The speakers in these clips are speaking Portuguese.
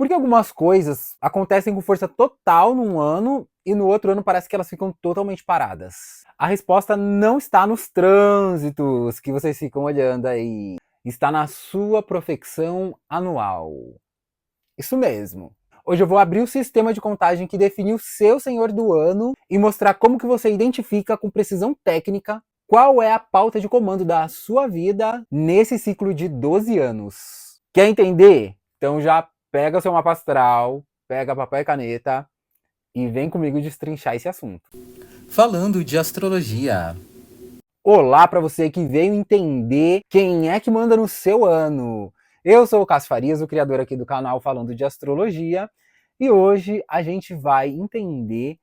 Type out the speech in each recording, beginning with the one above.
Por que algumas coisas acontecem com força total num ano e no outro ano parece que elas ficam totalmente paradas? A resposta não está nos trânsitos que vocês ficam olhando aí. Está na sua profecção anual. Isso mesmo. Hoje eu vou abrir o sistema de contagem que define o seu senhor do ano e mostrar como que você identifica com precisão técnica qual é a pauta de comando da sua vida nesse ciclo de 12 anos. Quer entender? Então já pega o seu mapa astral, pega papel e caneta e vem comigo destrinchar esse assunto. Falando de astrologia. Olá para você que veio entender quem é que manda no seu ano. Eu sou o Cássio Farias, o criador aqui do canal Falando de Astrologia, e hoje a gente vai entender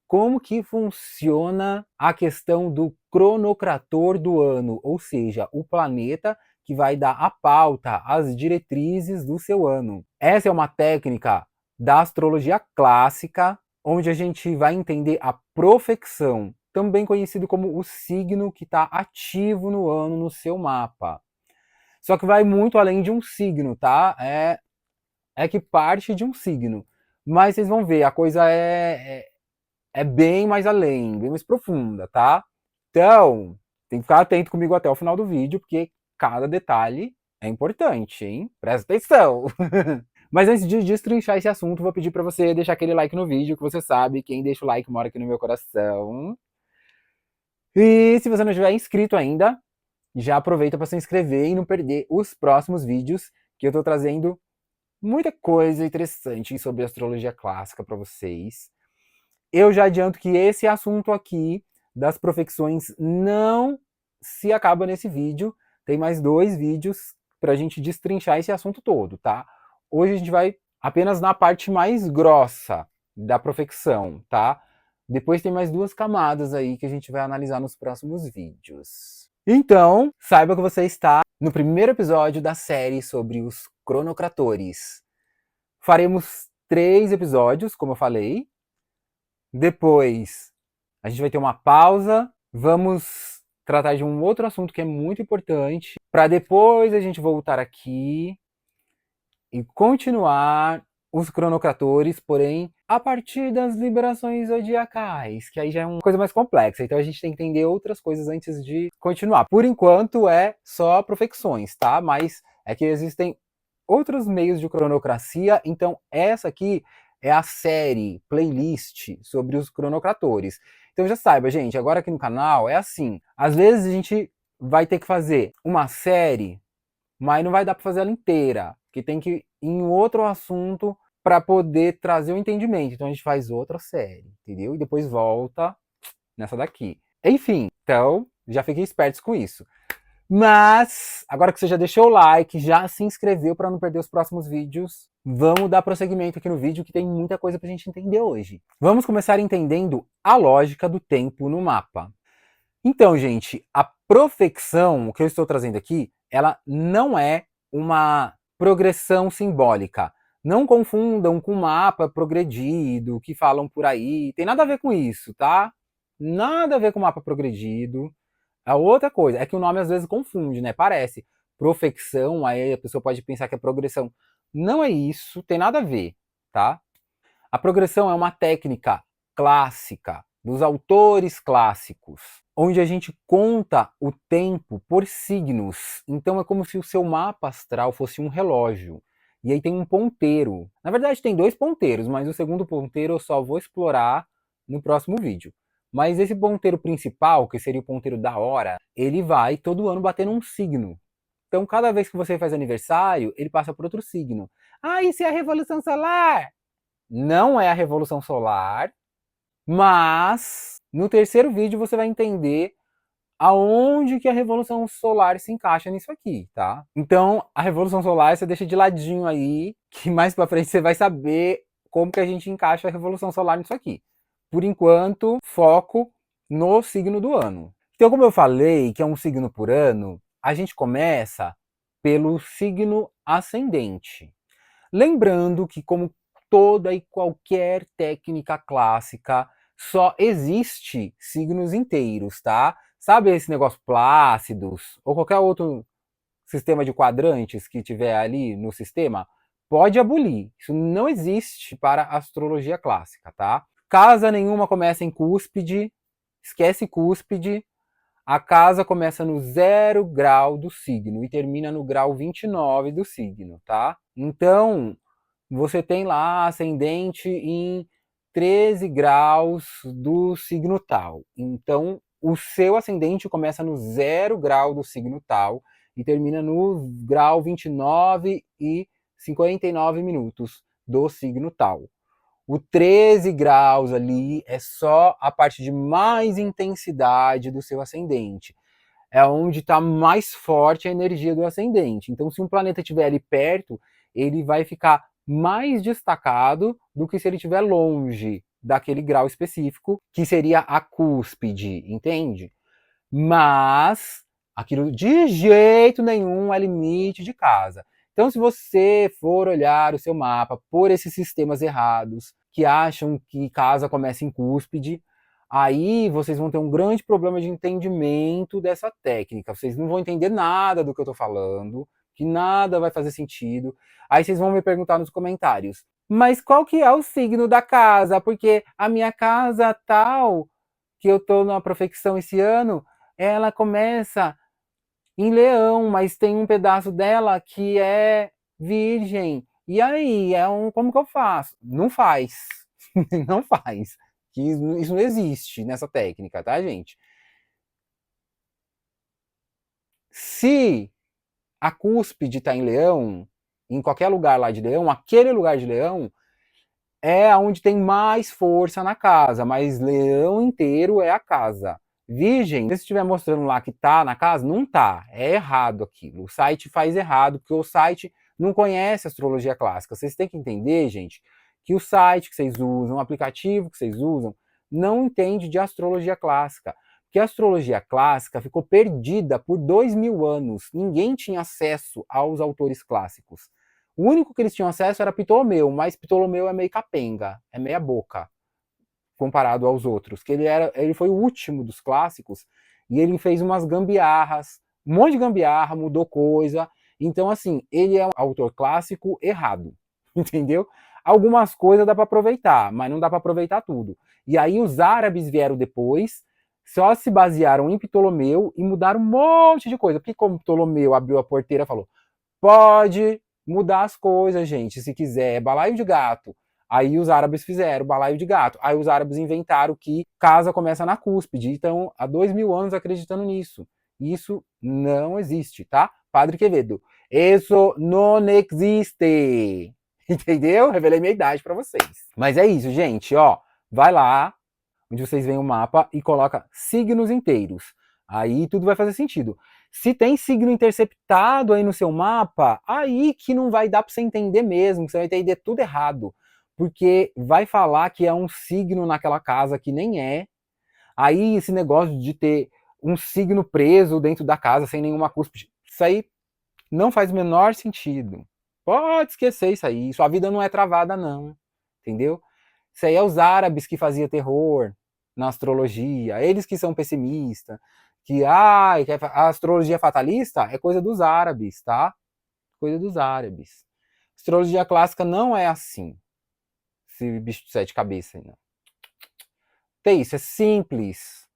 como que funciona a questão do cronocrator do ano, ou seja, o planeta que vai dar a pauta, as diretrizes do seu ano. Essa é uma técnica da astrologia clássica, onde a gente vai entender a profecção, também conhecido como o signo que está ativo no ano no seu mapa. Só que vai muito além de um signo, tá? É que parte de um signo. Mas vocês vão ver, a coisa é bem mais além, bem mais profunda, tá? Então, tem que ficar atento comigo até o final do vídeo, porque cada detalhe é importante, hein? Presta atenção! Mas antes de destrinchar esse assunto, vou pedir para você deixar aquele like no vídeo, que você sabe, quem deixa o like mora aqui no meu coração. E se você não estiver inscrito ainda, já aproveita para se inscrever e não perder os próximos vídeos, que eu estou trazendo muita coisa interessante sobre astrologia clássica para vocês. Eu já adianto que esse assunto aqui das profecções não se acaba nesse vídeo. Tem mais 2 vídeos para a gente destrinchar esse assunto todo, tá? Hoje a gente vai apenas na parte mais grossa da profecção, tá? Depois tem mais 2 camadas aí que a gente vai analisar nos próximos vídeos. Então, saiba que você está no primeiro episódio da série sobre os cronocratores. Faremos 3 episódios, como eu falei. Depois, a gente vai ter uma pausa, vamos tratar de um outro assunto que é muito importante, para depois a gente voltar aqui e continuar os cronocratores, porém, a partir das liberações zodiacais, que aí já é uma coisa mais complexa, então a gente tem que entender outras coisas antes de continuar. Por enquanto é só profecções, tá? Mas é que existem outros meios de cronocracia, então essa aqui é a série, playlist sobre os cronocratores. Então já saiba, gente, agora aqui no canal é assim, às vezes a gente vai ter que fazer uma série, mas não vai dar para fazer ela inteira, que tem que ir em outro assunto para poder trazer o entendimento. Então a gente faz outra série, entendeu? E depois volta nessa daqui. Enfim, então já fiquem espertos com isso. Mas, agora que você já deixou o like, já se inscreveu para não perder os próximos vídeos, vamos dar prosseguimento aqui no vídeo que tem muita coisa para a gente entender hoje. Vamos começar entendendo a lógica do tempo no mapa. Então, gente, a profecção, o que eu estou trazendo aqui, ela não é uma progressão simbólica. Não confundam com mapa progredido, que falam por aí. Tem nada a ver com isso, tá? Nada a ver com mapa progredido. A outra coisa é que o nome às vezes confunde, né? Parece profecção, aí a pessoa pode pensar que é progressão. Não é isso, tem nada a ver, tá? A progressão é uma técnica clássica dos autores clássicos, onde a gente conta o tempo por signos. Então é como se o seu mapa astral fosse um relógio. E aí tem um ponteiro. Na verdade tem 2 ponteiros, mas o segundo ponteiro eu só vou explorar no próximo vídeo. Mas esse ponteiro principal, que seria o ponteiro da hora, ele vai todo ano batendo um signo. Então cada vez que você faz aniversário, ele passa por outro signo. Ah, isso é a Revolução Solar? Não é a Revolução Solar, mas no terceiro vídeo você vai entender aonde que a Revolução Solar se encaixa nisso aqui, tá? Então, a Revolução Solar você deixa de ladinho aí, que mais pra frente você vai saber como que a gente encaixa a Revolução Solar nisso aqui. Por enquanto, foco no signo do ano. Então, como eu falei que é um signo por ano, a gente começa pelo signo ascendente. Lembrando que, como toda e qualquer técnica clássica, só existe signos inteiros, tá? Sabe esse negócio Plácidos ou qualquer outro sistema de quadrantes que tiver ali no sistema? pode abolir. Isso não existe para a astrologia clássica, tá? Casa nenhuma começa em cúspide, esquece cúspide. A casa começa no 0 grau do signo e termina no grau 29 do signo, tá? Então, você tem lá ascendente em 13 graus do signo tal. Então, o seu ascendente começa no 0 grau do signo tal e termina no grau 29 e 59 minutos do signo tal. O 13 graus ali é só a parte de mais intensidade do seu ascendente. É onde está mais forte a energia do ascendente. Então, se um planeta estiver ali perto, ele vai ficar mais destacado do que se ele estiver longe daquele grau específico, que seria a cúspide, entende? Mas aquilo de jeito nenhum é limite de casa. Então, se você for olhar o seu mapa por esses sistemas errados, que acham que casa começa em cúspide, aí vocês vão ter um grande problema de entendimento dessa técnica. Vocês não vão entender nada do que eu estou falando, que nada vai fazer sentido. Aí vocês vão me perguntar nos comentários, mas qual que é o signo da casa? Porque a minha casa tal, que eu estou na profecção esse ano, ela começa em Leão, mas tem um pedaço dela que é Virgem. E aí, como que eu faço? Não faz. Não faz. Isso não existe nessa técnica, tá, gente? Se a cúspide está em Leão, em qualquer lugar lá de Leão, aquele lugar de Leão é onde tem mais força na casa, mas Leão inteiro é a casa. Virgem, se estiver mostrando lá que tá na casa, não tá. É errado aquilo. O site faz errado, porque o site não conhece astrologia clássica. Vocês têm que entender, gente, que o site que vocês usam, o aplicativo que vocês usam, não entende de astrologia clássica. Porque a astrologia clássica ficou perdida por 2000 anos. Ninguém tinha acesso aos autores clássicos. O único que eles tinham acesso era Ptolomeu, mas Ptolomeu é meio capenga, é meia boca, comparado aos outros, que ele foi o último dos clássicos, e ele fez umas gambiarras, um monte de gambiarra, mudou coisa, então assim, ele é um autor clássico errado, entendeu? Algumas coisas dá para aproveitar, mas não dá para aproveitar tudo. E aí os árabes vieram depois, só se basearam em Ptolomeu e mudaram um monte de coisa, porque como Ptolomeu abriu a porteira e falou, pode mudar as coisas, gente, se quiser, balaio de gato. Aí os árabes fizeram balaio de gato. Aí os árabes inventaram que casa começa na cúspide. Então, há 2000 anos acreditando nisso. Isso não existe, tá? Padre Quevedo, isso não existe. Entendeu? Revelei minha idade para vocês. Mas é isso, gente, ó. Vai lá, onde vocês veem o mapa e coloca signos inteiros. Aí tudo vai fazer sentido. Se tem signo interceptado aí no seu mapa, aí que não vai dar para você entender mesmo, você vai entender tudo errado. Porque vai falar que é um signo naquela casa que nem é. Aí esse negócio de ter um signo preso dentro da casa sem nenhuma cúspide, isso aí não faz o menor sentido. Pode esquecer isso aí. Sua vida não é travada, não. Entendeu? Isso aí é os árabes que faziam terror na astrologia. Eles que são pessimistas. Que a astrologia fatalista é coisa dos árabes, tá? Coisa dos árabes. Astrologia clássica não é assim. Esse bicho de sete cabeças, não. Tem isso, é simples.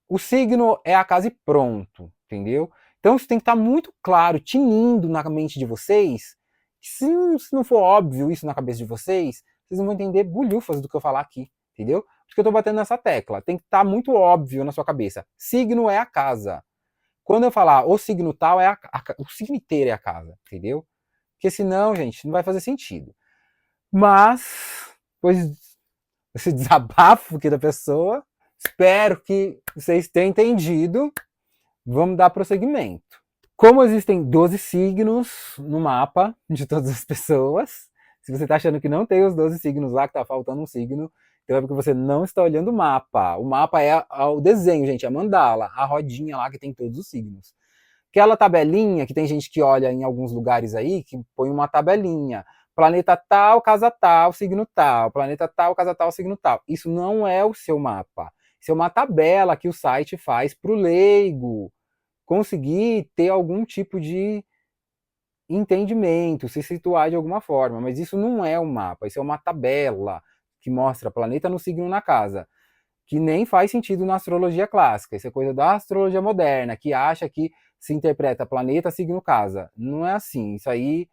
O signo é a casa e pronto, entendeu? Então isso tem que estar muito claro, tinindo na mente de vocês. Se não for óbvio isso na cabeça de vocês, vocês não vão entender bulhufas do que eu falar aqui, entendeu? Porque eu tô batendo nessa tecla. Tem que estar muito óbvio na sua cabeça. Signo é a casa. Quando eu falar o signo tal, o signo inteiro é a casa, entendeu? Porque senão, gente, não vai fazer sentido. Mas, pois esse desabafo aqui da pessoa, espero que vocês tenham entendido. Vamos dar prosseguimento. Como existem 12 signos no mapa de todas as pessoas, se você está achando que não tem os 12 signos lá, que está faltando um signo, então é porque você não está olhando o mapa. O mapa é o desenho, gente, é a mandala, a rodinha lá que tem todos os signos. Aquela tabelinha que tem gente que olha em alguns lugares aí, que põe uma tabelinha. Planeta tal, casa tal, signo tal. Planeta tal, casa tal, signo tal. Isso não é o seu mapa. Isso é uma tabela que o site faz para o leigo conseguir ter algum tipo de entendimento, se situar de alguma forma, mas isso não é um mapa, isso é uma tabela que mostra planeta no signo na casa, que nem faz sentido na astrologia clássica, isso é coisa da astrologia moderna, que acha que se interpreta planeta, signo, casa. Não é assim, isso aí...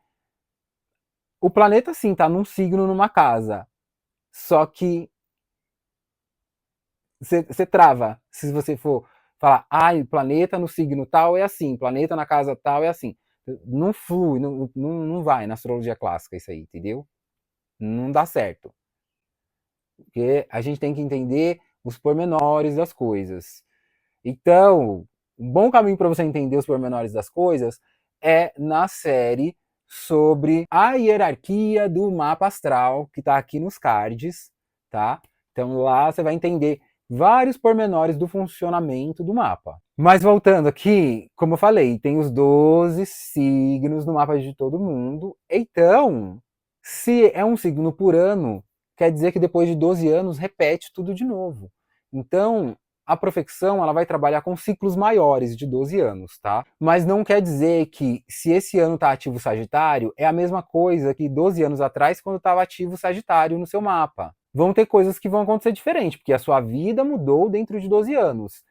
O planeta sim tá num signo, numa casa, só que você trava se você for falar, o planeta no signo tal é assim, planeta na casa tal é assim. Não flui, não vai na astrologia clássica isso aí, entendeu? Não dá certo. Porque a gente tem que entender os pormenores das coisas. Então, um bom caminho para você entender os pormenores das coisas é na série sobre a hierarquia do mapa astral, que está aqui nos cards, tá? Então lá você vai entender vários pormenores do funcionamento do mapa. Mas voltando aqui, como eu falei, tem os 12 signos no mapa de todo mundo. Então, se é um signo por ano, quer dizer que depois de 12 anos repete tudo de novo. Então, a profecção ela vai trabalhar com ciclos maiores de 12 anos, tá? Mas não quer dizer que se esse ano está ativo Sagitário, é a mesma coisa que 12 anos atrás quando estava ativo Sagitário no seu mapa. Vão ter coisas que vão acontecer diferente, porque a sua vida mudou dentro de 12 anos.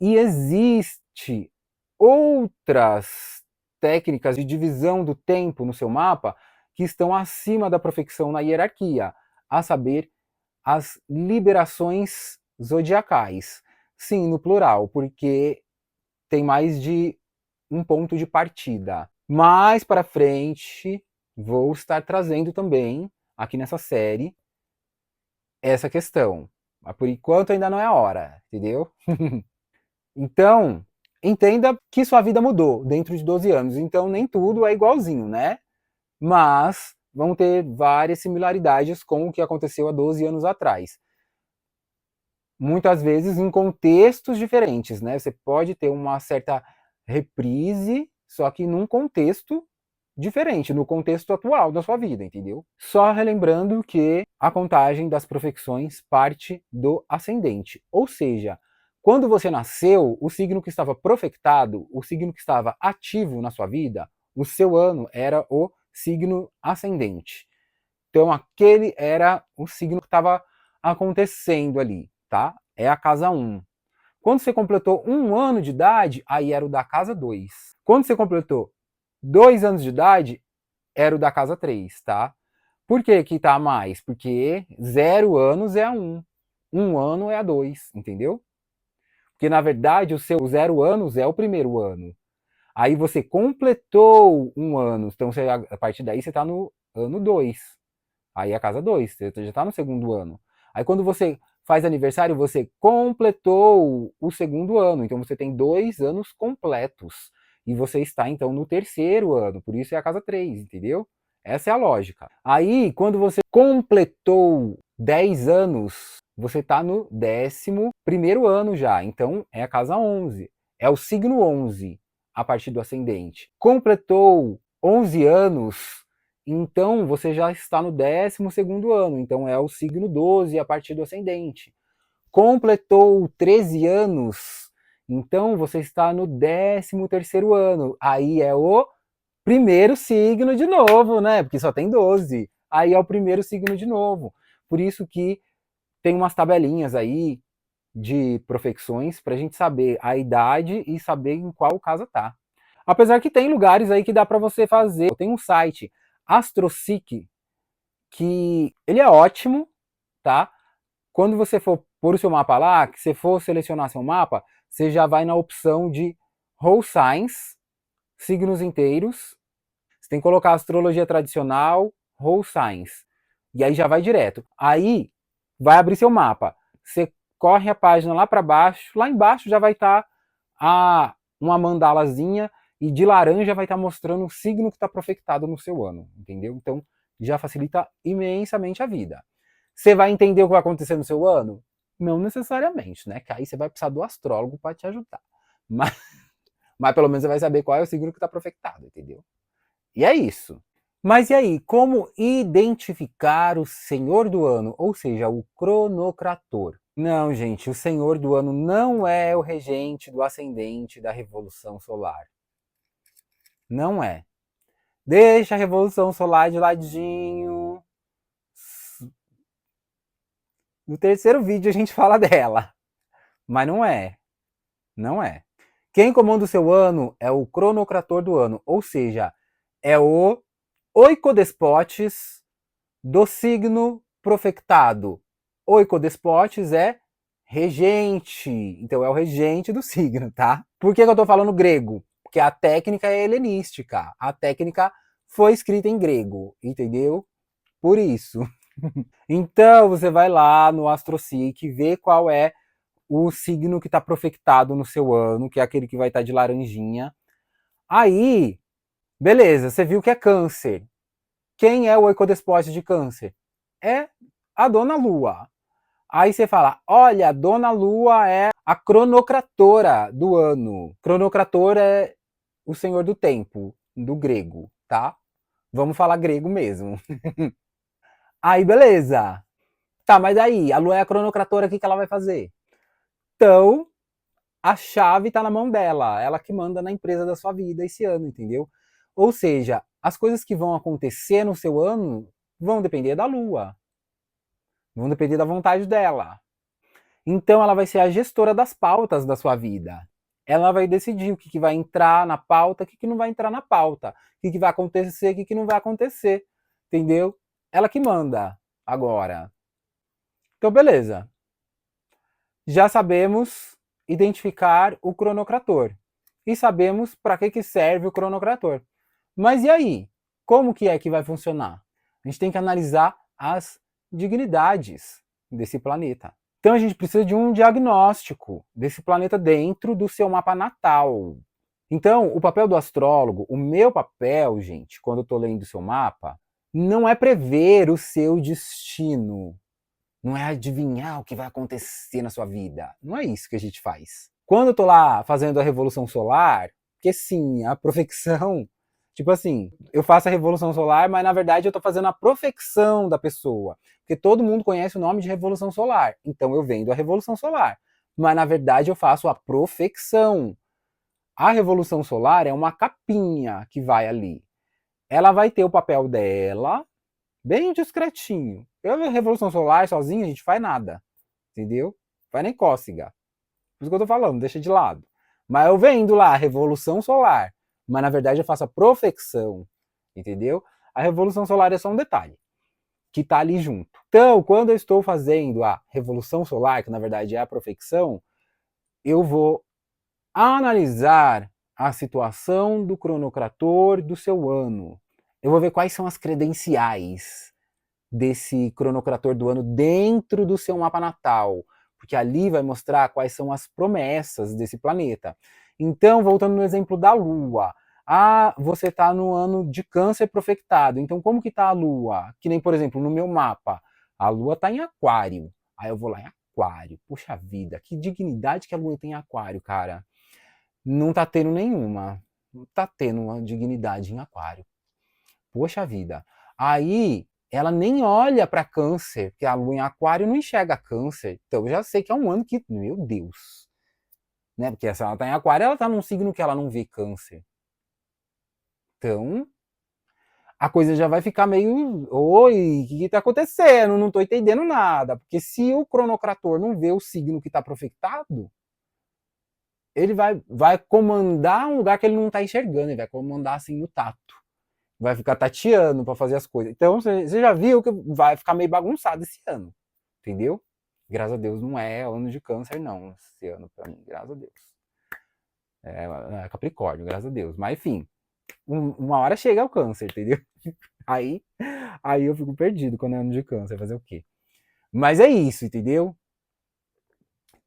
E existe outras técnicas de divisão do tempo no seu mapa que estão acima da profecção na hierarquia, a saber, as liberações zodiacais. Sim, no plural, porque tem mais de um ponto de partida. Mais para frente, vou estar trazendo também, aqui nessa série, essa questão. Mas por enquanto ainda não é a hora, entendeu? Então, entenda que sua vida mudou dentro de 12 anos. Então, nem tudo é igualzinho, né? Mas vão ter várias similaridades com o que aconteceu há 12 anos atrás. Muitas vezes em contextos diferentes, né? Você pode ter uma certa reprise, só que num contexto diferente, no contexto atual da sua vida, entendeu? Só relembrando que a contagem das profecções parte do ascendente, ou seja, quando você nasceu, o signo que estava profectado, o signo que estava ativo na sua vida, o seu ano era o signo ascendente. Então aquele era o signo que estava acontecendo ali, tá? É a casa 1. Quando você completou 1 ano de idade, aí era o da casa 2. Quando você completou 2 anos de idade, era o da casa 3, tá? Por que que tá a mais? Porque 0 anos é a 1. 1 ano é a 2, entendeu? Porque na verdade o seu 0 anos é o primeiro ano. Aí você completou 1 ano, então você, a partir daí você tá no ano 2. Aí é a casa 2, você já está no segundo ano. Aí quando você faz aniversário, você completou o segundo ano. Então você tem 2 anos completos. E você está então no terceiro ano. Por isso é a casa 3, entendeu? Essa é a lógica. Aí, quando você completou 10 anos, você está no 11º ano já. Então é a casa 11. É o signo 11 a partir do ascendente. Completou 11 anos, então você já está no 12º ano, então é o signo 12 a partir do ascendente. Completou 13 anos, então você está no 13º ano, aí é o primeiro signo de novo, né? Porque só tem 12. Aí é o primeiro signo de novo. Por isso que tem umas tabelinhas aí de profecções para a gente saber a idade e saber em qual casa tá. Apesar que tem lugares aí que dá para você fazer. Tem um site, AstroSeek, que ele é ótimo, tá? Quando você for pôr o seu mapa lá, que você for selecionar seu mapa, você já vai na opção de Whole Signs, signos inteiros. Você tem que colocar astrologia tradicional, Whole Signs. E aí já vai direto. Aí vai abrir seu mapa. Você corre a página lá para baixo, lá embaixo já vai estar uma mandalazinha e de laranja vai estar mostrando o signo que está profetado no seu ano, entendeu? Então já facilita imensamente a vida. Você vai entender o que vai acontecer no seu ano? Não necessariamente, né? Que aí você vai precisar do astrólogo para te ajudar. Mas, mas pelo menos você vai saber qual é o signo que está profetado, entendeu? E é isso. Mas e aí, como identificar o senhor do ano, ou seja, o cronocrator? Não, gente, o senhor do ano não é o regente do ascendente da revolução solar. Não é. Deixa a Revolução Solar de ladinho. No terceiro vídeo a gente fala dela. Mas não é. Não é. Quem comanda o seu ano é o cronocrator do ano. Ou seja, é o oicodespotes do signo profectado. Oicodespotes é regente. Então é o regente do signo, tá? Por que eu tô falando grego? Porque a técnica é helenística. A técnica foi escrita em grego, entendeu? Por isso. Então você vai lá no AstroSeek, vê qual é o signo que está profectado no seu ano, que é aquele que vai estar de laranjinha. Aí, beleza, você viu que é câncer. Quem é o ecodespote de câncer? É a dona Lua. Aí você fala, olha, a dona Lua é a cronocratora do ano. Cronocrator é o senhor do tempo, do grego, tá? Vamos falar grego mesmo. Aí, beleza. Tá, mas aí, a Lua é a cronocratora, o que ela vai fazer? Então, a chave está na mão dela, ela que manda na empresa da sua vida esse ano, entendeu? Ou seja, as coisas que vão acontecer no seu ano vão depender da Lua, vão depender da vontade dela. Então ela vai ser a gestora das pautas da sua vida. Ela vai decidir o que vai entrar na pauta, o que não vai entrar na pauta, o que vai acontecer, o que não vai acontecer, entendeu? Ela que manda agora. Então, beleza. Já sabemos identificar o cronocrator e sabemos para que serve o cronocrator. Mas e aí? Como que é que vai funcionar? A gente tem que analisar as dignidades desse planeta. Então a gente precisa de um diagnóstico desse planeta dentro do seu mapa natal. Então, o papel do astrólogo, o meu papel, gente, quando eu estou lendo o seu mapa, não é prever o seu destino. Não é adivinhar o que vai acontecer na sua vida. Não é isso que a gente faz. Quando eu tô lá fazendo a Revolução Solar, que sim, a profecção, tipo assim, eu faço a Revolução Solar, mas na verdade eu tô fazendo a profecção da pessoa. Porque todo mundo conhece o nome de Revolução Solar. Então eu vendo a Revolução Solar. Mas na verdade eu faço a profecção. A Revolução Solar é uma capinha que vai ali. Ela vai ter o papel dela, bem discretinho. Eu e a Revolução Solar sozinho a gente faz nada, entendeu? Faz nem cócega. Por isso que eu tô falando, deixa de lado. Mas eu vendo lá a Revolução Solar, mas na verdade eu faço a profecção, entendeu? A Revolução Solar é só um detalhe, que tá ali junto. Então, quando eu estou fazendo a Revolução Solar, que na verdade é a profecção, eu vou analisar a situação do cronocrator do seu ano. Eu vou ver quais são as credenciais desse cronocrator do ano dentro do seu mapa natal, porque ali vai mostrar quais são as promessas desse planeta. Então, voltando no exemplo da Lua, você está no ano de câncer profectado, então como que está a Lua? Que nem, por exemplo, no meu mapa, a Lua está em aquário, aí eu vou lá em aquário, puxa vida, que dignidade que a Lua tem em aquário, cara. Não tá tendo nenhuma, não tá tendo uma dignidade em aquário. Poxa vida. Aí ela nem olha para câncer, porque a lua em aquário não enxerga câncer. Então eu já sei que é um ano que, meu Deus, né? Porque se ela tá em aquário, ela tá num signo que ela não vê câncer. Então, a coisa já vai ficar meio, oi, o que tá acontecendo? Não tô entendendo nada. Porque se o cronocrator não vê o signo que tá profetado, ele vai comandar um lugar que ele não tá enxergando, ele vai comandar assim no tato. Vai ficar tateando para fazer as coisas. Então você já viu que vai ficar meio bagunçado esse ano, entendeu? Graças a Deus não é ano de câncer não, esse ano para mim, graças a Deus. É Capricórnio, graças a Deus. Mas enfim, uma hora chega o câncer, entendeu? Aí, aí eu fico perdido quando é ano de câncer, fazer o quê? Mas é isso, entendeu?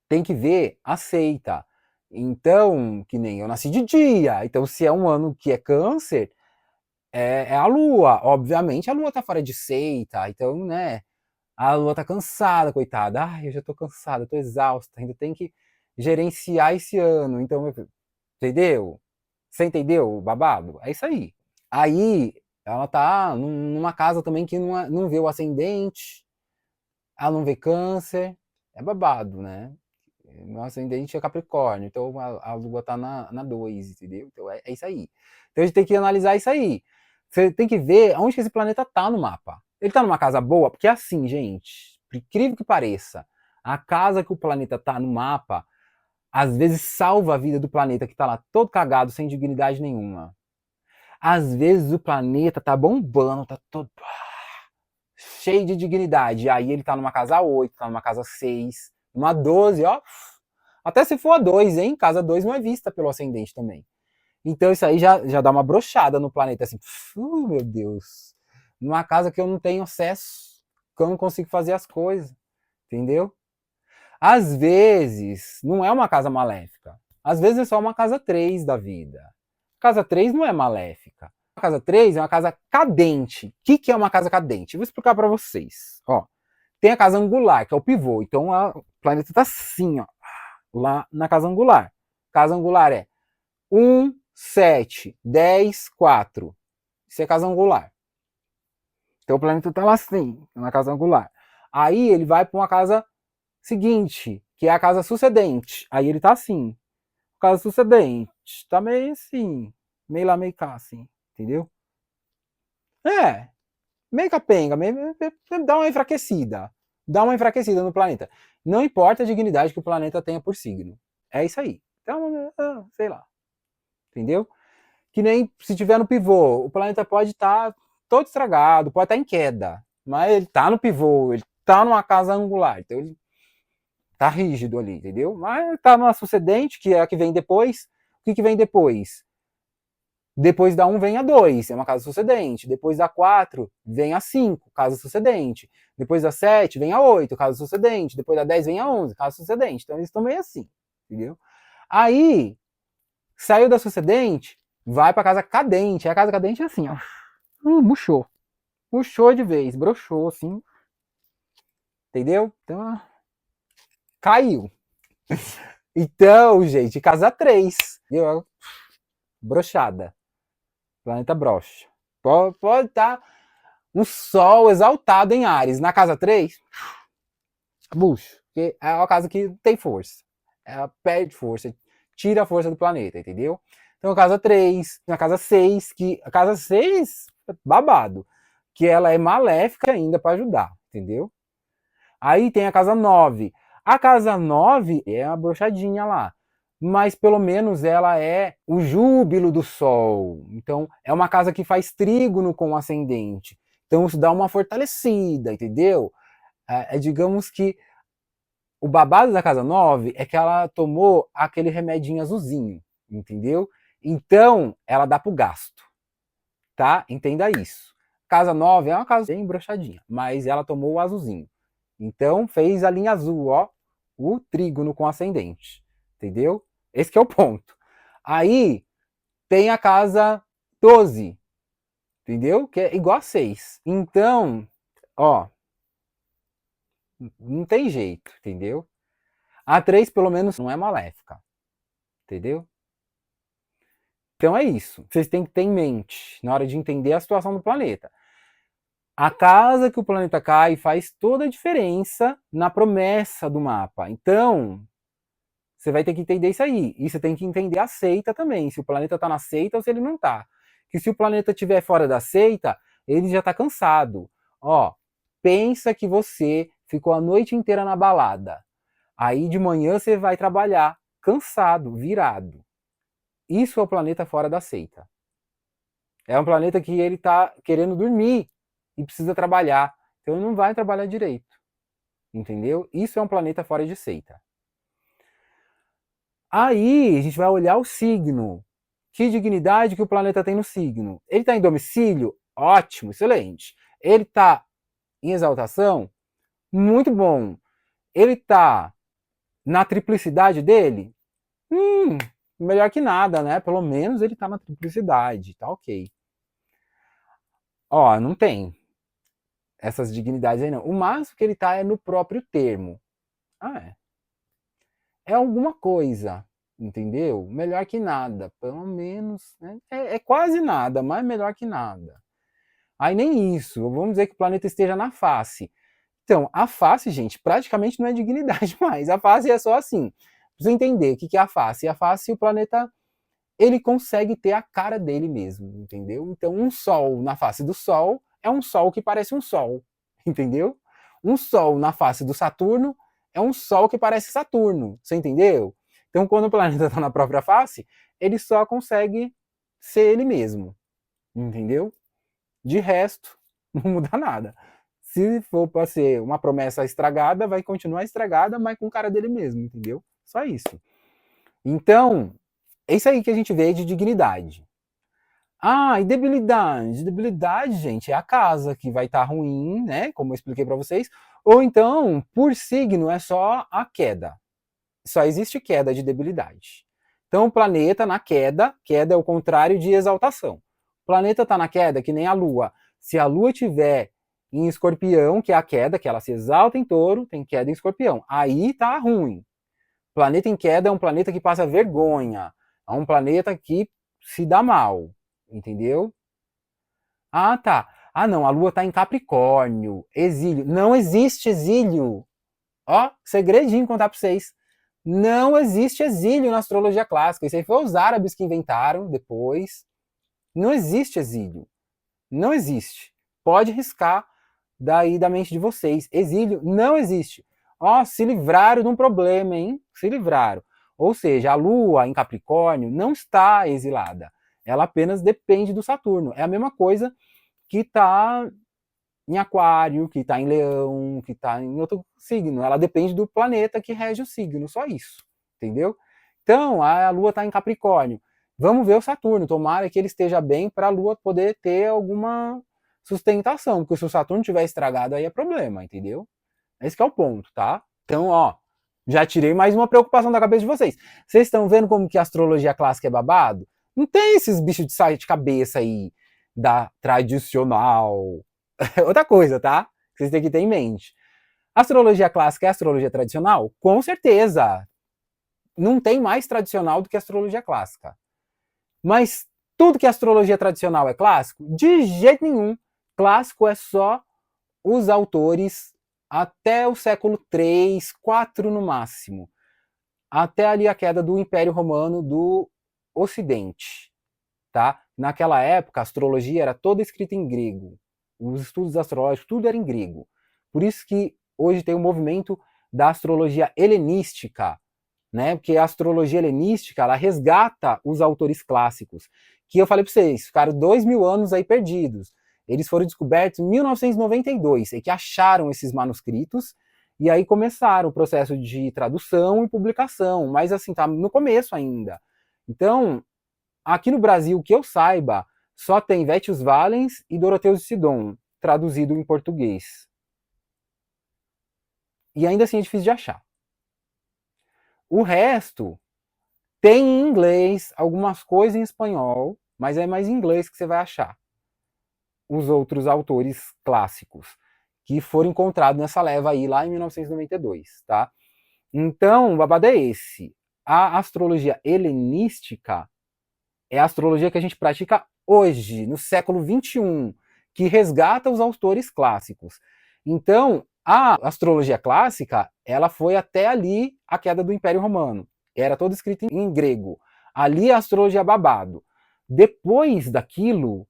Tem que ver, aceita. Então, que nem eu nasci de dia, então se é um ano que é câncer, é a lua. Obviamente a lua tá fora de seita, então, né? A lua tá cansada, coitada. Ai, eu já tô cansada, tô exausta, ainda tem que gerenciar esse ano. Então, entendeu? Você entendeu o babado? É isso aí. Aí, ela tá numa casa também que não vê o ascendente, ela não vê câncer. É babado, né? Meu ascendente é Capricórnio, então a lua tá na 2, entendeu? Então é isso aí. Então a gente tem que analisar isso aí. Você tem que ver onde que esse planeta tá no mapa. Ele tá numa casa boa? Porque assim, gente, por incrível que pareça, a casa que o planeta tá no mapa, às vezes salva a vida do planeta que tá lá todo cagado, sem dignidade nenhuma. Às vezes o planeta tá bombando, tá todo cheio de dignidade. Aí ele tá numa casa 8, tá numa casa 6, uma 12, ó. Até se for a 2, hein? Casa 2 não é vista pelo ascendente também. Então isso aí já dá uma brochada no planeta, assim, meu Deus. Numa casa que eu não tenho acesso, que eu não consigo fazer as coisas, entendeu? Às vezes, não é uma casa maléfica. Às vezes é só uma casa 3 da vida. Casa 3 não é maléfica. A casa 3 é uma casa cadente. O que é uma casa cadente? Eu vou explicar para vocês. Ó, tem a casa angular, que é o pivô. Então o planeta está assim, ó, lá na casa angular. Casa angular é 1, 7, 10, 4. Isso é casa angular. Então o planeta está lá assim, na casa angular. Aí ele vai para uma casa seguinte, que é a casa sucedente. Aí ele está assim. Casa sucedente. Tá meio assim. Meio lá, meio cá, assim. Entendeu? É. Meio capenga. Dá uma enfraquecida. Dá uma enfraquecida no planeta. Não importa a dignidade que o planeta tenha por signo. É isso aí. Então, sei lá. Entendeu? Que nem se tiver no pivô. O planeta pode estar todo estragado, pode estar em queda. Mas ele tá no pivô, ele tá numa casa angular. Então ele tá rígido ali, entendeu? Mas tá numa sucedente, que é a que vem depois. O que vem depois? Depois da 1 vem a 2, é uma casa sucedente. Depois da 4 vem a 5, casa sucedente. Depois da 7 vem a 8, casa sucedente. Depois da 10 vem a 11, casa sucedente. Então eles estão meio assim, entendeu? Aí, saiu da sucedente, vai pra casa cadente. A casa cadente é assim, ó. Murchou. Murchou de vez, broxou, assim. Entendeu? Então, caiu. Então, gente, casa 3. Entendeu? Brochada. Planeta brocha. Pode estar um sol exaltado em Áries. Na casa 3, bucho. Porque é uma casa que tem força. Ela perde força. Tira a força do planeta, entendeu? Então, a casa 3, na casa 6, que a casa 6 é babado. Que ela é maléfica ainda para ajudar, entendeu? Aí tem a casa 9. A casa 9 é uma brochadinha lá. Mas pelo menos ela é o júbilo do sol. Então é uma casa que faz trígono com o ascendente. Então isso dá uma fortalecida, entendeu? Digamos que o babado da casa 9 é que ela tomou aquele remedinho azulzinho, entendeu? Então ela dá pro gasto, tá? Entenda isso. Casa 9 é uma casa bem brochadinha, mas ela tomou o azulzinho. Então fez a linha azul, ó, o trígono com ascendente, entendeu? Esse que é o ponto. Aí tem a casa 12, entendeu? Que é igual a 6. Então, ó, não tem jeito, entendeu? A 3 pelo menos não é maléfica, entendeu? Então é isso. Vocês têm que ter em mente na hora de entender a situação do planeta. A casa que o planeta cai faz toda a diferença na promessa do mapa. Então, você vai ter que entender isso aí. E você tem que entender a seita também. Se o planeta está na seita ou se ele não está. Que se o planeta estiver fora da seita, ele já está cansado. Ó, pensa que você ficou a noite inteira na balada. Aí de manhã você vai trabalhar cansado, virado. Isso é o planeta fora da seita. É um planeta que ele está querendo dormir e precisa trabalhar. Então ele não vai trabalhar direito. Entendeu? Isso é um planeta fora de seita. Aí a gente vai olhar o signo. Que dignidade que o planeta tem no signo? Ele está em domicílio? Ótimo, excelente. Ele está em exaltação? Muito bom. Ele está na triplicidade dele? Melhor que nada, né? Pelo menos ele está na triplicidade, tá ok. Ó, não tem essas dignidades aí não. O máximo que ele está é no próprio termo. É alguma coisa, entendeu? Melhor que nada, pelo menos, né? É quase nada, mas melhor que nada. Aí nem isso, vamos dizer que o planeta esteja na face. Então, a face, gente, praticamente não é dignidade mais. A face é só assim. Precisa entender o que é a face. A face, o planeta ele consegue ter a cara dele mesmo, entendeu? Então, um sol na face do Sol é um Sol que parece um Sol, entendeu? Um Sol na face do Saturno é um Sol que parece Saturno, você entendeu? Então, quando o planeta está na própria face, ele só consegue ser ele mesmo, entendeu? De resto, não muda nada. Se for para ser uma promessa estragada, vai continuar estragada, mas com cara dele mesmo, entendeu? Só isso. Então, é isso aí que a gente vê de dignidade. Ah, e debilidade? Debilidade, gente, é a casa que vai estar ruim, né? Como eu expliquei para vocês. Ou então, por signo, é só a queda. Só existe queda de debilidade. Então, o planeta na queda, queda é o contrário de exaltação. O planeta está na queda, que nem a Lua. Se a Lua tiver em Escorpião, que é a queda, que ela se exalta em Touro, tem queda em Escorpião. Aí tá ruim. Planeta em queda é um planeta que passa vergonha. É um planeta que se dá mal. Entendeu? Ah, tá. Ah, não, a Lua tá em Capricórnio. Exílio. Não existe exílio. Ó, segredinho contar pra vocês. Não existe exílio na astrologia clássica. Isso aí foi os árabes que inventaram depois. Não existe exílio. Não existe. Pode riscar daí da mente de vocês. Exílio não existe. Ó, se livraram de um problema, hein? Se livraram. Ou seja, a Lua em Capricórnio não está exilada. Ela apenas depende do Saturno. É a mesma coisa que está em Aquário, que está em Leão, que está em outro signo. Ela depende do planeta que rege o signo, só isso. Entendeu? Então, a Lua está em Capricórnio. Vamos ver o Saturno. Tomara que ele esteja bem para a Lua poder ter alguma sustentação. Porque se o Saturno estiver estragado, aí é problema, entendeu? Esse que é o ponto, tá? Então, ó, já tirei mais uma preocupação da cabeça de vocês. Vocês estão vendo como que a astrologia clássica é babado? Não tem esses bichos de sair de cabeça aí da tradicional. Outra coisa, tá? Vocês têm que ter em mente. A astrologia clássica é a astrologia tradicional? Com certeza. Não tem mais tradicional do que a astrologia clássica. Mas tudo que é astrologia tradicional é clássico? De jeito nenhum. Clássico é só os autores até o século 3, 4 no máximo. Até ali a queda do Império Romano do Ocidente. Tá? Naquela época, a astrologia era toda escrita em grego. Os estudos astrológicos, tudo era em grego. Por isso que hoje tem o movimento da astrologia helenística, né? Porque a astrologia helenística, ela resgata os autores clássicos, que eu falei para vocês, ficaram 2000 anos aí perdidos. Eles foram descobertos em 1992, e que acharam esses manuscritos, e aí começaram o processo de tradução e publicação, mas assim, tá no começo ainda. Então, aqui no Brasil, que eu saiba, só tem Vétius Valens e Doroteus de Sidon, traduzido em português. E ainda assim é difícil de achar. O resto tem em inglês, algumas coisas em espanhol, mas é mais em inglês que você vai achar. Os outros autores clássicos que foram encontrados nessa leva aí lá em 1992, tá? Então, o babado é esse. A astrologia helenística é a astrologia que a gente pratica hoje, no século XXI, que resgata os autores clássicos. Então, a astrologia clássica, ela foi até ali a queda do Império Romano. Era toda escrita em grego. Ali a astrologia babado. Depois daquilo,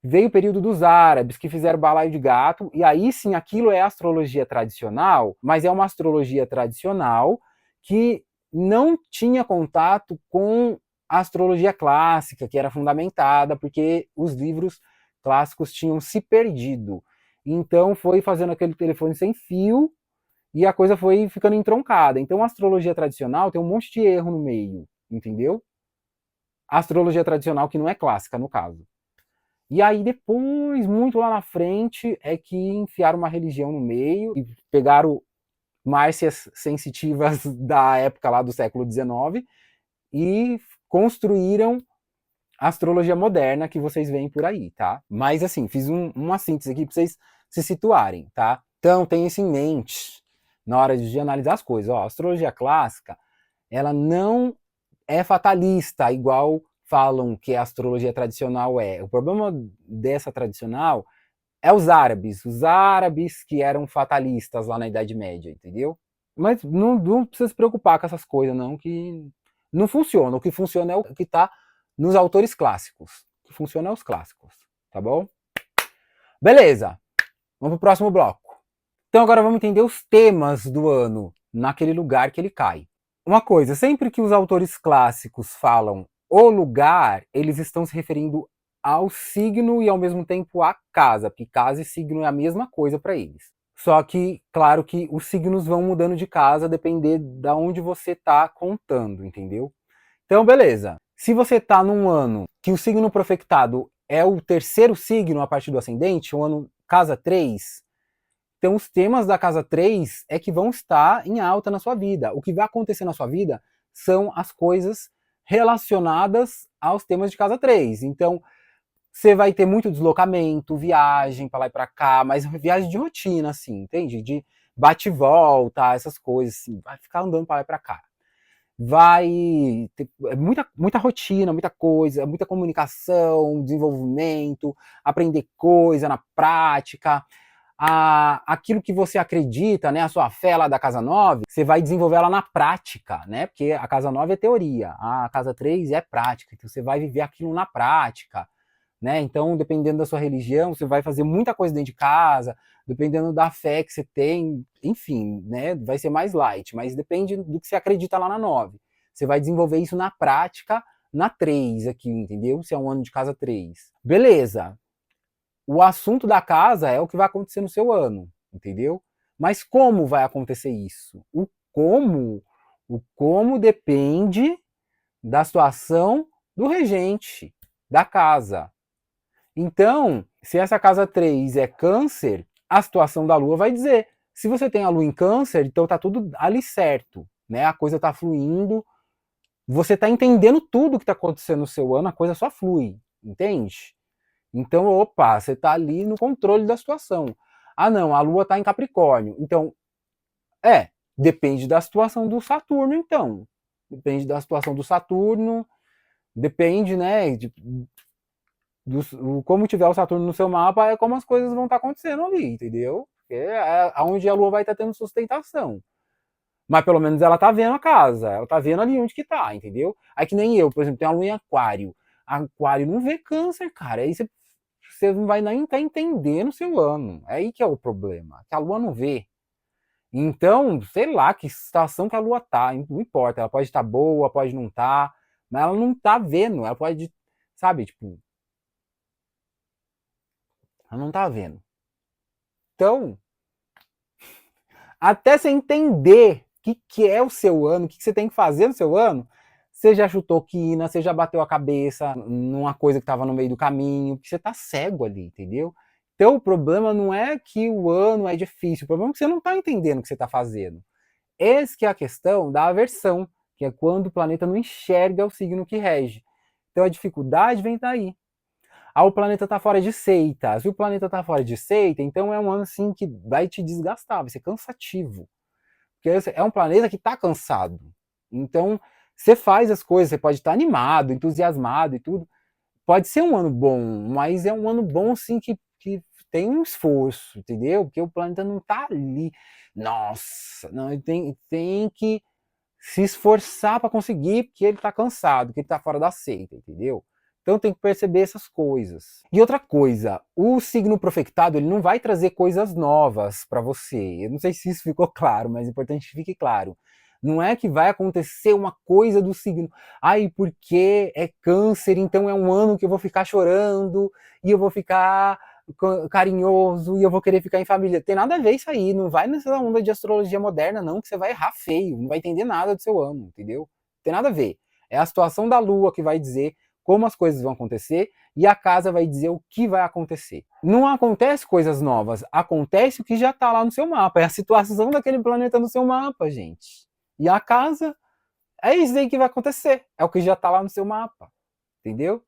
veio o período dos árabes, que fizeram balaio de gato, e aí sim, aquilo é astrologia tradicional, mas é uma astrologia tradicional que não tinha contato com a astrologia clássica, que era fundamentada, porque os livros clássicos tinham se perdido. Então foi fazendo aquele telefone sem fio e a coisa foi ficando entroncada. Então a astrologia tradicional tem um monte de erro no meio, entendeu? A astrologia tradicional que não é clássica, no caso. E aí depois, muito lá na frente, é que enfiaram uma religião no meio e pegaram márcias sensitivas da época lá do século XIX e construíram a astrologia moderna que vocês veem por aí, tá? Mas assim, fiz uma síntese aqui para vocês se situarem, tá? Então, tenha isso em mente na hora de analisar as coisas. Ó, a astrologia clássica, ela não é fatalista, igual falam que a astrologia tradicional é. O problema dessa tradicional é os árabes que eram fatalistas lá na Idade Média, entendeu? Mas não precisa se preocupar com essas coisas, não, que não funciona. O que funciona é o que está nos autores clássicos. O que funciona é os clássicos, tá bom? Beleza, vamos pro próximo bloco. Então agora vamos entender os temas do ano, naquele lugar que ele cai. Uma coisa, sempre que os autores clássicos falam o lugar, eles estão se referindo ao signo e ao mesmo tempo à casa, porque casa e signo é a mesma coisa para eles. Só que, claro que os signos vão mudando de casa a depender de onde você está contando, entendeu? Então, beleza. Se você está num ano que o signo profectado é o terceiro signo a partir do ascendente, o ano casa 3, então os temas da casa 3 é que vão estar em alta na sua vida. O que vai acontecer na sua vida são as coisas relacionadas aos temas de casa 3. Então, você vai ter muito deslocamento, viagem para lá e para cá, mas viagem de rotina, assim, entende? De bate e volta, essas coisas, assim, vai ficar andando para lá e para cá. Vai ter muita rotina, muita coisa, muita comunicação, desenvolvimento, aprender coisa na prática. Aquilo que você acredita, né, a sua fé lá da casa 9, você vai desenvolver ela na prática, né? Porque a casa 9 é teoria, a casa 3 é prática, então você vai viver aquilo na prática. Né? Então, dependendo da sua religião, você vai fazer muita coisa dentro de casa, dependendo da fé que você tem, enfim, né? Vai ser mais light, mas depende do que você acredita lá na 9. Você vai desenvolver isso na prática na 3 aqui, entendeu? Se é um ano de casa 3. Beleza. O assunto da casa é o que vai acontecer no seu ano, entendeu? Mas como vai acontecer isso? O como depende da situação do regente da casa. Então, se essa casa 3 é câncer, a situação da lua vai dizer. Se você tem a lua em câncer, então tá tudo ali certo, né? A coisa tá fluindo, você tá entendendo tudo que tá acontecendo no seu ano, a coisa só flui, entende? Então, opa, você tá ali no controle da situação. Ah, não, a lua tá em Capricórnio. Então, depende da situação do Saturno, então. Depende da situação do Saturno, depende, né, como tiver o Saturno no seu mapa, é como as coisas vão estar acontecendo ali, entendeu? É onde a Lua vai estar tendo sustentação. Mas pelo menos ela tá vendo a casa, ela tá vendo ali onde que tá, entendeu? Aí que nem eu, por exemplo, tenho a Lua em Aquário. Aquário não vê câncer, cara. Aí você não vai nem estar entendendo o seu ano. É aí que é o problema, que a Lua não vê. Então, sei lá que situação que a Lua tá, não importa, ela pode estar boa, pode não estar, mas ela não tá vendo, ela pode, sabe, tipo, ela não tá vendo. Então, até você entender o que é o seu ano, o que você tem que fazer no seu ano, você já chutou quina, você já bateu a cabeça numa coisa que estava no meio do caminho, porque você tá cego ali, entendeu? Então o problema não é que o ano é difícil, o problema é que você não está entendendo o que você está fazendo. Essa que é a questão da aversão, que é quando o planeta não enxerga o signo que rege. Então a dificuldade vem daí. O planeta está fora de seita. Se o planeta está fora de seita, então é um ano assim que vai te desgastar, vai ser cansativo. Porque é um planeta que está cansado. Então, você faz as coisas, você pode estar animado, entusiasmado e tudo. Pode ser um ano bom, mas é um ano bom assim que tem um esforço, entendeu? Porque o planeta não está ali. Nossa, não, ele tem que se esforçar para conseguir, porque ele está cansado, porque ele está fora da seita, entendeu? Então tem que perceber essas coisas. E outra coisa, o signo profectado ele não vai trazer coisas novas para você. Eu não sei se isso ficou claro, mas é importante que fique claro. Não é que vai acontecer uma coisa do signo. Ai, porque é câncer, então é um ano que eu vou ficar chorando e eu vou ficar carinhoso e eu vou querer ficar em família. Tem nada a ver isso aí. Não vai nessa onda de astrologia moderna, não, que você vai errar feio. Não vai entender nada do seu ano, entendeu? Tem nada a ver. É a situação da lua que vai dizer como as coisas vão acontecer e a casa vai dizer o que vai acontecer. Não acontece coisas novas, acontece o que já está lá no seu mapa, é a situação daquele planeta no seu mapa, gente. E a casa é isso aí que vai acontecer, é o que já está lá no seu mapa, entendeu?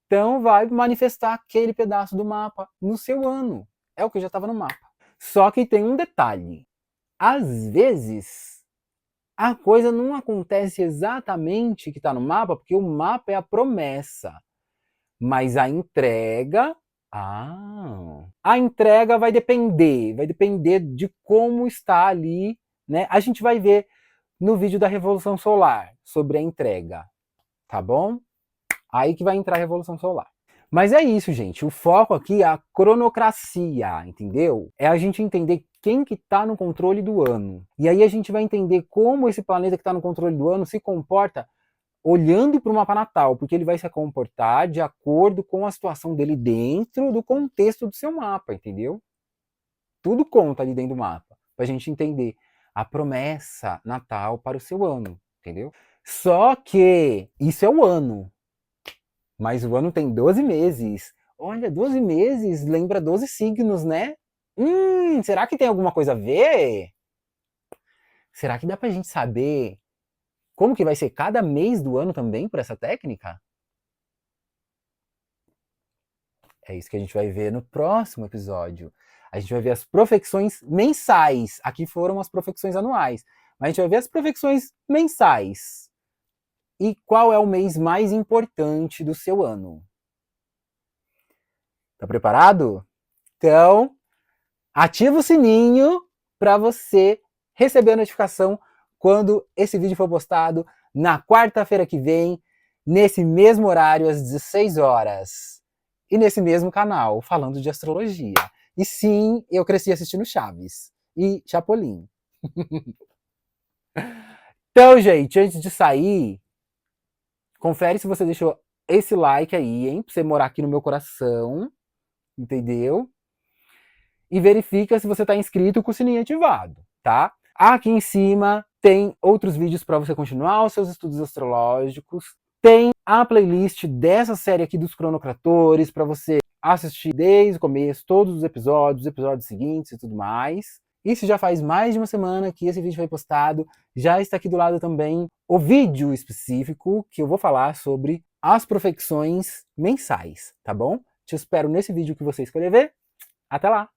Então vai manifestar aquele pedaço do mapa no seu ano, é o que já estava no mapa. Só que tem um detalhe, às vezes a coisa não acontece exatamente que está no mapa, porque o mapa é a promessa. Mas a entrega. A entrega vai depender de como está ali, né? A gente vai ver no vídeo da Revolução Solar, sobre a entrega, tá bom? Aí que vai entrar a Revolução Solar. Mas é isso, gente. O foco aqui é a cronocracia, entendeu? É a gente entender quem que está no controle do ano. E aí a gente vai entender como esse planeta que está no controle do ano se comporta olhando para o mapa natal, porque ele vai se comportar de acordo com a situação dele dentro do contexto do seu mapa, entendeu? Tudo conta ali dentro do mapa, para a gente entender a promessa natal para o seu ano, entendeu? Só que isso é o ano, mas o ano tem 12 meses. Olha, 12 meses lembra 12 signos, né? Será que tem alguma coisa a ver? Será que dá pra gente saber como que vai ser cada mês do ano também por essa técnica? É isso que a gente vai ver no próximo episódio. A gente vai ver as profecções mensais. Aqui foram as profecções anuais. Mas a gente vai ver as profecções mensais. E qual é o mês mais importante do seu ano? Tá preparado? Então, ativa o sininho para você receber a notificação quando esse vídeo for postado na quarta-feira que vem, nesse mesmo horário, às 16 horas. E nesse mesmo canal, falando de astrologia. E sim, eu cresci assistindo Chaves e Chapolin. Então, gente, antes de sair, confere se você deixou esse like aí, hein? Pra você morar aqui no meu coração, entendeu? E verifica se você está inscrito com o sininho ativado, tá? Aqui em cima tem outros vídeos para você continuar os seus estudos astrológicos. Tem a playlist dessa série aqui dos cronocratores para você assistir desde o começo, todos os episódios seguintes e tudo mais. E se já faz mais de uma semana que esse vídeo foi postado, já está aqui do lado também o vídeo específico que eu vou falar sobre as profecções mensais, tá bom? Te espero nesse vídeo que você escolher ver. Até lá!